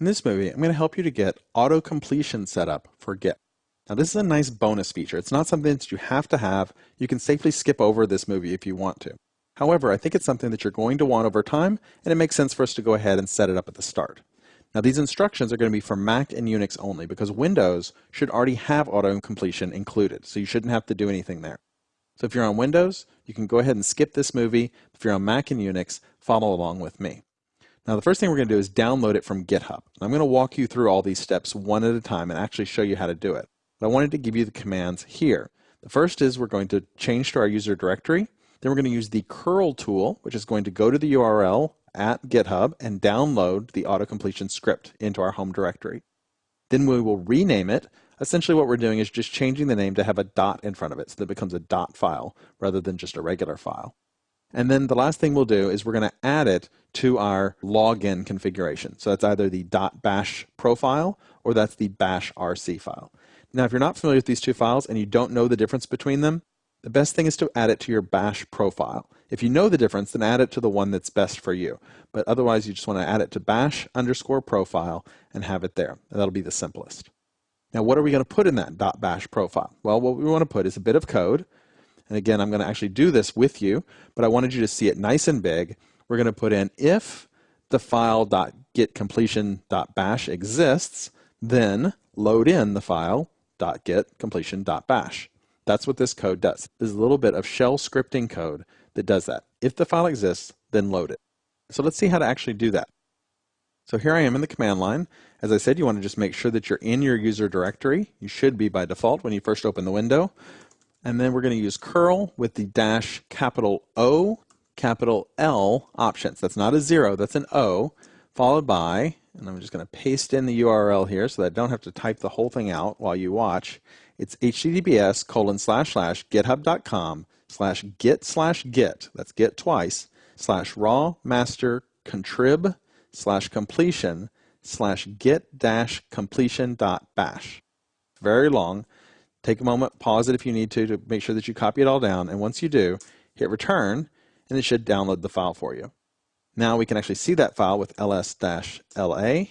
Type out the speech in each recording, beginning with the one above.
In this movie, I'm going to help you to get auto completion set up for Git. Now, this is a nice bonus feature. It's not something that you have to have. You can safely skip over this movie if you want to. However, I think it's something that you're going to want over time, and it makes sense for us to go ahead and set it up at the start. Now, these instructions are going to be for Mac and Unix only because Windows should already have auto completion included, so you shouldn't have to do anything there. So if you're on Windows, you can go ahead and skip this movie. If you're on Mac and Unix, follow along with me. Now, the first thing we're going to do is download it from GitHub. I'm going to walk you through all these steps one at a time and actually show you how to do it. But I wanted to give you the commands here. The first is we're going to change to our user directory. Then we're going to use the curl tool, which is going to go to the URL at GitHub and download the auto completion script into our home directory. Then we will rename it. Essentially what we're doing is just changing the name to have a dot in front of it so that it becomes a dot file rather than just a regular file. And then the last thing we'll do is we're going to add it to our login configuration. So that's either the .bash profile or that's the bash rc file. Now, if you're not familiar with these two files and you don't know the difference between them, the best thing is to add it to your bash profile. If you know the difference, then add it to the one that's best for you. But otherwise, you just want to add it to bash_profile and have it there. And that'll be the simplest. Now, what are we going to put in that .bash profile? Well, what we want to put is a bit of code. And again, I'm going to actually do this with you, but I wanted you to see it nice and big. We're going to put in if the file .getCompletion.bash exists, then load in the file .getCompletion.bash. That's what this code does. There's a little bit of shell scripting code that does that. If the file exists, then load it. So let's see how to actually do that. So here I am in the command line. As I said, you want to just make sure that you're in your user directory. You should be by default when you first open the window. And then we're going to use curl with the dash capital O, capital L options. That's not a 0, that's an O, followed by, and I'm just going to paste in the URL here so that I don't have to type the whole thing out while you watch. It's https://github.com/git/git, that's git twice, /raw master contrib/completion/git-completion.bash. Very long. Take a moment, pause it if you need to make sure that you copy it all down. And once you do, hit return, and it should download the file for you. Now we can actually see that file with ls-la.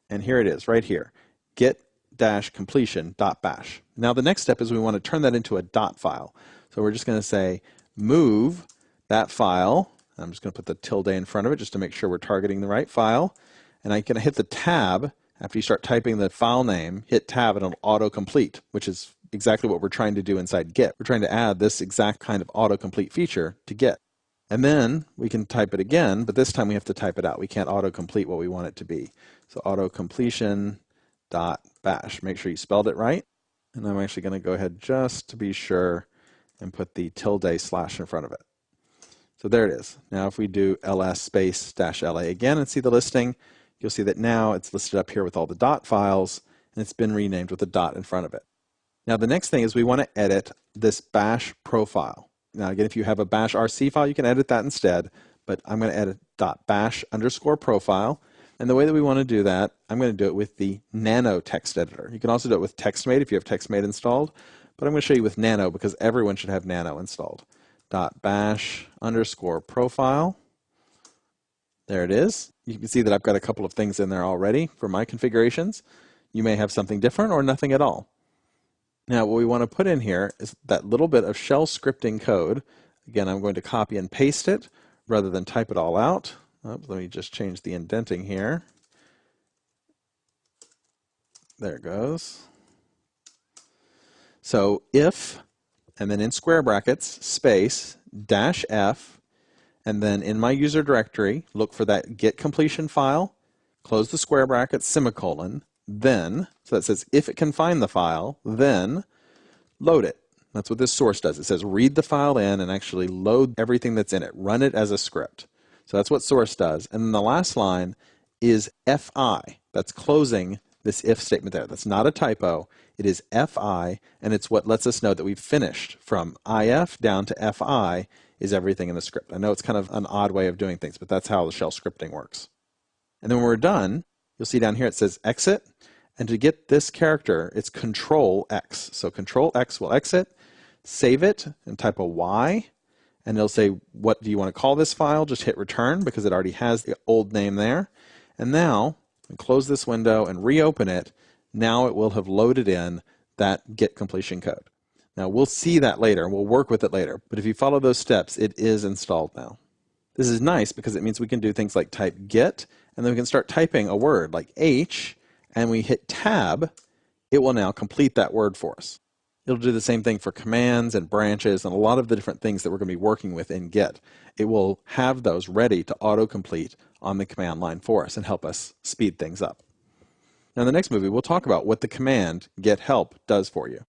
And here it is, right here, git-completion.bash. Now the next step is we want to turn that into a dot file. So we're just going to say move that file. I'm just going to put the tilde in front of it just to make sure we're targeting the right file. And I'm going to hit the tab. After you start typing the file name, hit tab and it'll autocomplete, which is exactly what we're trying to do inside Git. We're trying to add this exact kind of autocomplete feature to Git. And then we can type it again, but this time we have to type it out. We can't autocomplete what we want it to be. So autocompletion.bash. Make sure you spelled it right. And I'm actually going to go ahead just to be sure and put the tilde/ in front of it. So there it is. Now if we do ls space -la again and see the listing, you'll see that now it's listed up here with all the dot files, and it's been renamed with a dot in front of it. Now the next thing is we want to edit this bash profile. Now again, if you have a bash rc file, you can edit that instead, but I'm going to edit .bash_profile. And the way that we want to do that, I'm going to do it with the Nano text editor. You can also do it with TextMate if you have TextMate installed, but I'm going to show you with Nano because everyone should have Nano installed. .bash_profile. There it is. You can see that I've got a couple of things in there already for my configurations. You may have something different or nothing at all. Now what we want to put in here is that little bit of shell scripting code. Again, I'm going to copy and paste it rather than type it all out. Let me just change the indenting here. There it goes. So if, and then in square brackets, space, -f, and then in my user directory, look for that git completion file, close the square brackets, semicolon, then, so that says if it can find the file, then load it. That's what this source does. It says read the file in and actually load everything that's in it. Run it as a script. So that's what source does. And then the last line is fi. That's closing this if statement there. That's not a typo. It is fi, and it's what lets us know that we've finished from if down to fi is everything in the script. I know it's kind of an odd way of doing things, but that's how the shell scripting works. And then when we're done, you'll see down here it says exit. And to get this character, it's Control X. So Control X will exit, save it, and type a Y. And it'll say, what do you want to call this file? Just hit return because it already has the old name there. And now and close this window and reopen it, now it will have loaded in that get completion code. Now we'll see that later and we'll work with it later, but if you follow those steps, it is installed now. This is nice because it means we can do things like type get, and then we can start typing a word like H, and we hit tab, it will now complete that word for us. It'll do the same thing for commands and branches and a lot of the different things that we're going to be working with in Get. It will have those ready to autocomplete on the command line for us and help us speed things up. Now in the next movie, we'll talk about what the command get help does for you.